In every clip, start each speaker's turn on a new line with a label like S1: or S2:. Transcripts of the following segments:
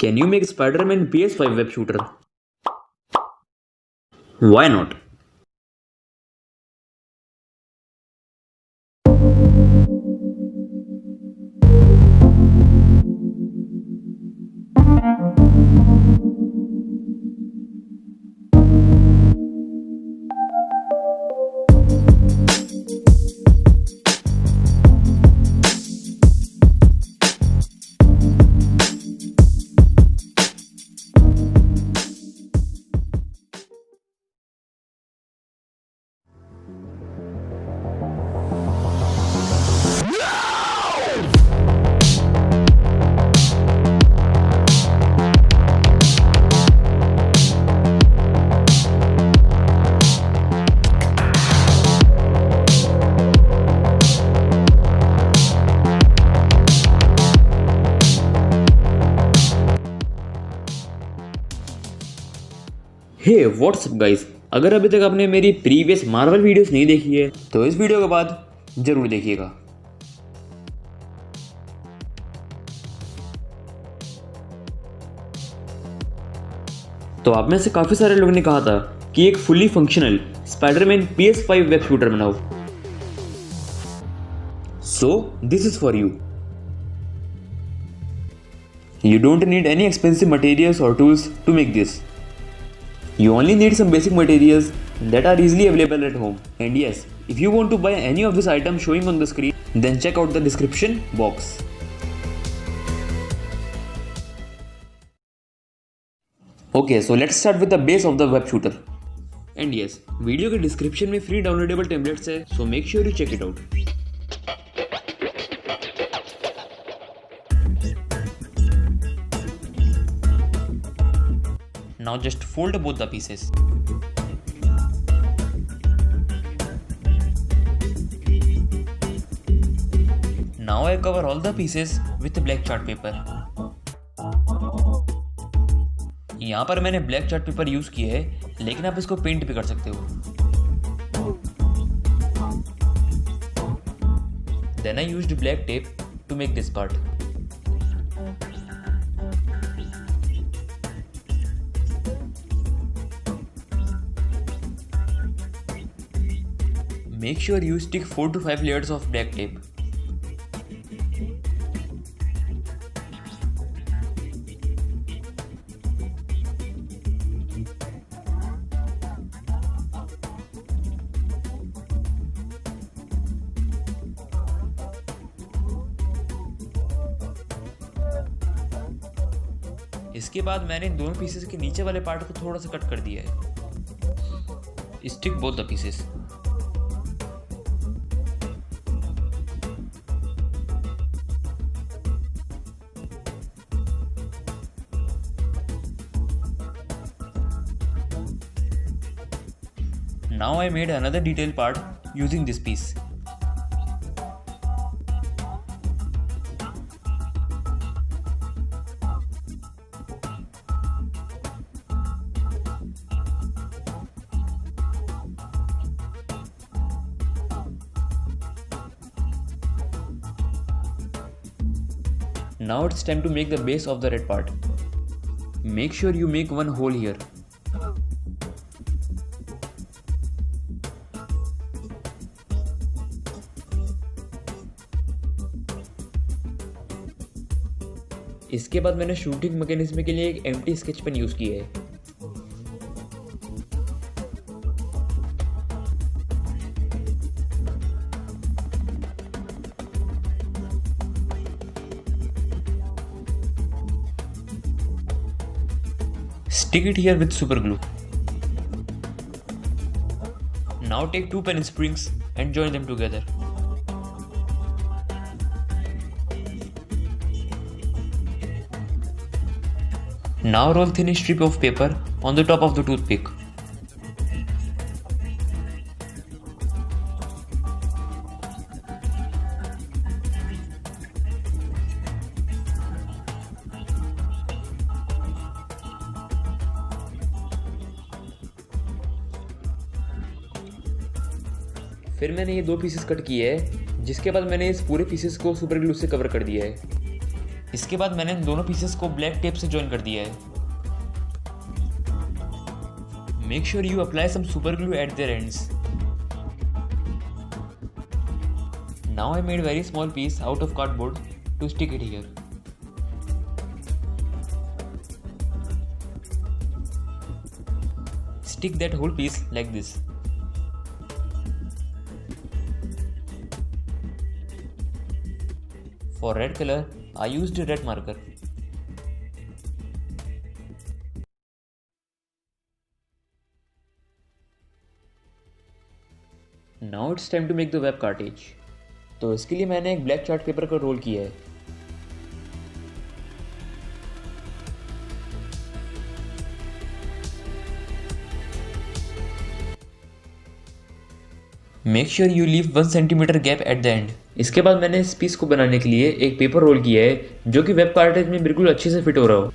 S1: Can you make Spider-Man PS5 Web Shooter? Why not? Hey what's up guys, अगर अभी तक आपने मेरी प्रीवियस मार्वल वीडियोस नहीं देखी है तो इस वीडियो के बाद जरूर देखिएगा। तो आप में से काफ़ी सारे लोगों ने कहा था कि एक fully functional Spiderman PS5 web shooter बनाओ। So this is for you. You don't need any expensive materials or tools to make this. You only need some basic materials that are easily available at home. And yes, if you want to buy any of these items showing on the screen, then check out the description box. Okay, so let's start with the base of the web shooter. And yes, video के description में free downloadable templates है, so make sure you check it out. Now just fold both the pieces. Now I cover all the pieces with black chart paper. यहाँ पर मैंने black chart paper use किया है, लेकिन आप इसको पेंट भी कर सकते हो। Then I used black tape to make this part. Make sure you stick 4 to 5 layers of black tape. इसके बाद मैंने इन दोनों पीसेस के नीचे वाले पार्ट को थोड़ा सा कट कर दिया है। Stick both the pieces. Now I made another detail part using this piece. Now it's time to make the base of the red part. Make sure you make one hole here. इसके बाद मैंने shooting mechanism के लिए एक empty sketch pen use किया है। Stick it here with super glue. Now take 2 pen springs and join them together. Now roll thin strip of paper on the top of the toothpick. फिर मैंने ये 2 pieces cut किए हैं, जिसके बाद मैंने इस पूरे पीसेस को सुपर ग्लू से कवर कर दिया है। इसके बाद मैंने इन दोनों पीसेस को ब्लैक टेप से ज्वाइन कर दिया है। Make sure you apply some super glue at their ends. Now I made very small piece out of cardboard to stick it here. Stick that whole piece like this. For red color, I used a red marker. Now it's time to make the web cartridge. तो इसके लिए मैंने एक black chart paper का role किया है। Make sure you leave 1 centimetre gap at the end. इसके बाद मैंने इस पीस को बनाने के लिए एक पेपर रोल किया है जो कि वेब कार्ट्रिज में बिल्कुल अच्छे से फिट हो रहा हो।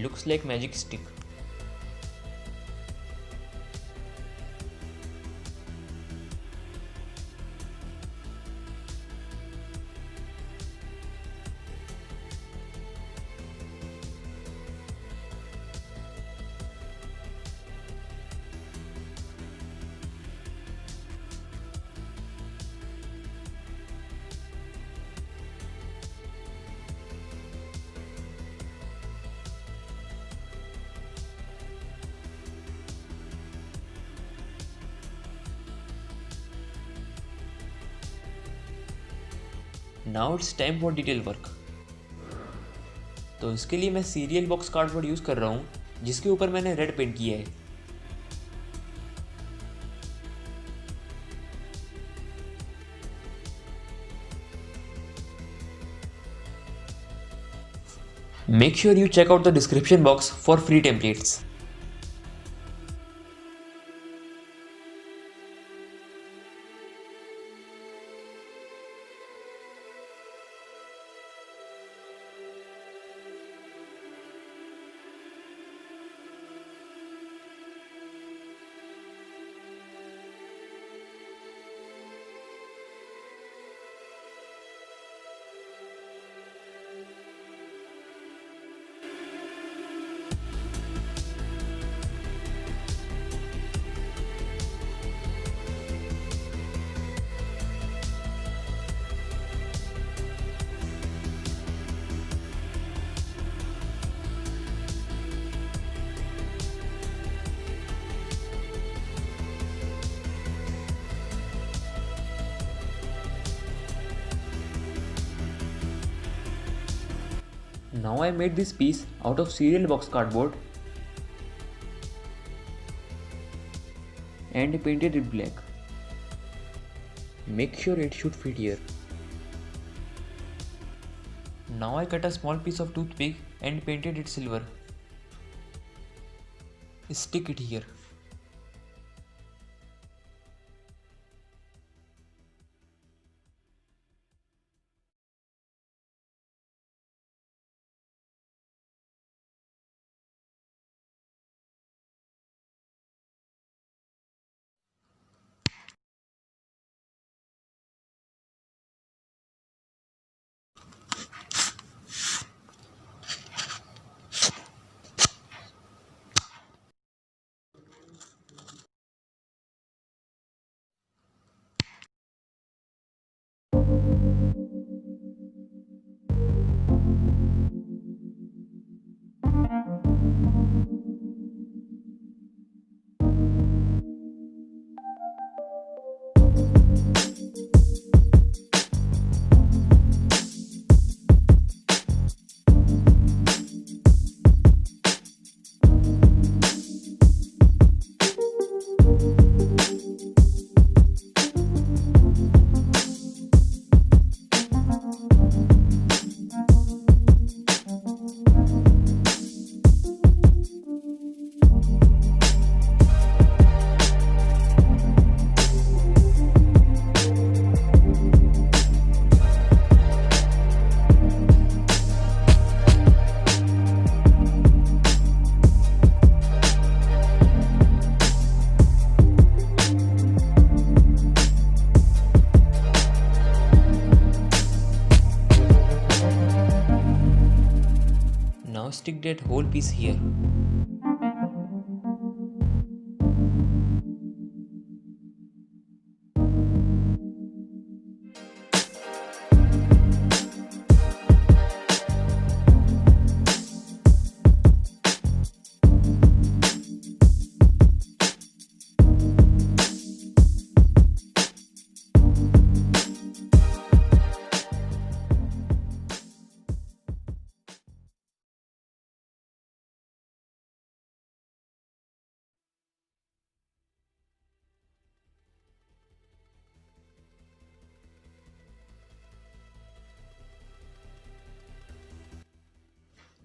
S1: Looks like magic stick. Now it's time for detail work. तो इसके लिए मैं सीरियल बॉक्स कार्डबोर्ड यूज़ कर रहा हूँ जिसके ऊपर मैंने रेड पेंट किया है। Make sure you check out the description box for free templates. Now I made this piece out of cereal box cardboard and painted it black. Make sure it should fit here. Now I cut a small piece of toothpick and painted it silver. Stick it here. stick that whole piece here.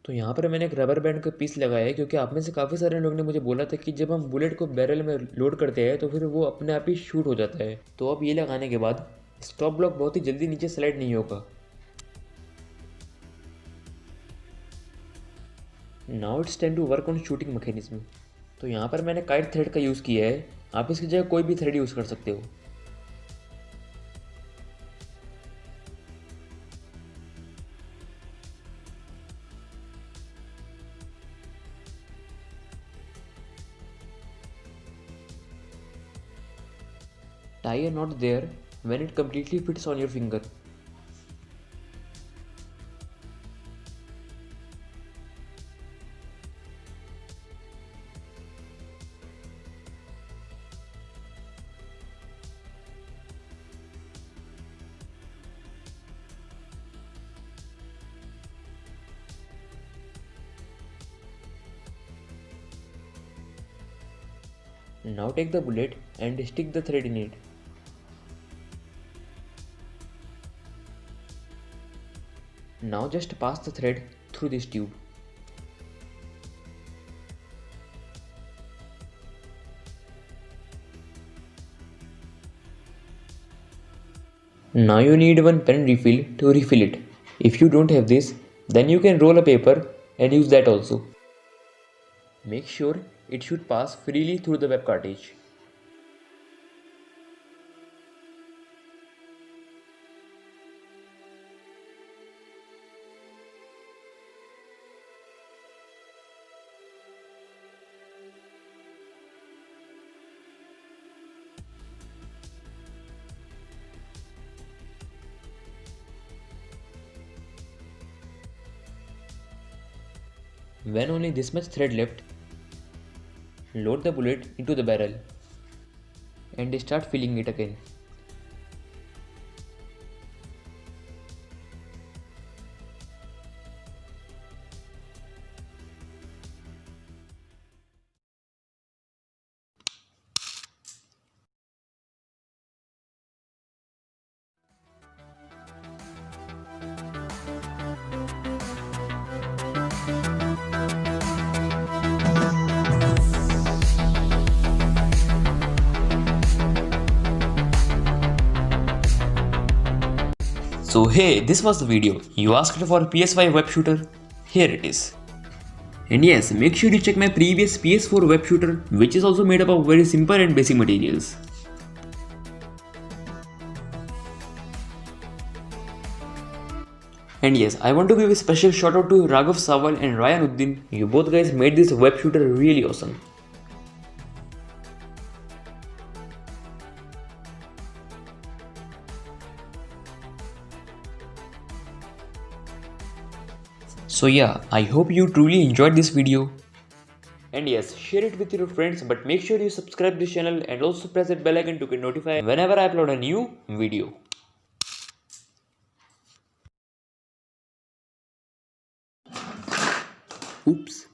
S1: तो यहाँ पर मैंने एक rubber band का piece लगाया है क्योंकि आप में से काफ़ी सारे लोगों ने मुझे बोला था कि जब हम बुलेट को बैरल में लोड करते हैं तो फिर वो अपने आप ही शूट हो जाता है। तो अब ये लगाने के बाद स्टॉप ब्लॉक बहुत ही जल्दी नीचे स्लाइड नहीं होगा। Now it's time to work on shooting mechanism. तो यहाँ पर मैंने काइट थ्रेड का यूज़ किया है, आप इसकी जगह कोई भी थ्रेड यूज़ कर सकते हो। Tie a knot there when it completely fits on your finger. Now take the bullet and stick the thread in it. Now just pass the thread through this tube. Now you need one pen refill to refill it. If you don't have this, then you can roll a paper and use that also. Make sure it should pass freely through the web cartridge. When only this much thread left, load the bullet into the barrel and start filling it again. So hey, this was the video. You asked for PS5 Web Shooter. Here it is. And yes, make sure you check my previous PS4 Web Shooter, which is also made up of very simple and basic materials. And yes, I want to give a special shout out to Raghav Sawal and Ryan Uddin. You both guys made this web shooter really awesome. So yeah, I hope you truly enjoyed this video. And yes, share it with your friends, but make sure you subscribe this channel and also press that bell icon to get notified whenever I upload a new video. Oops.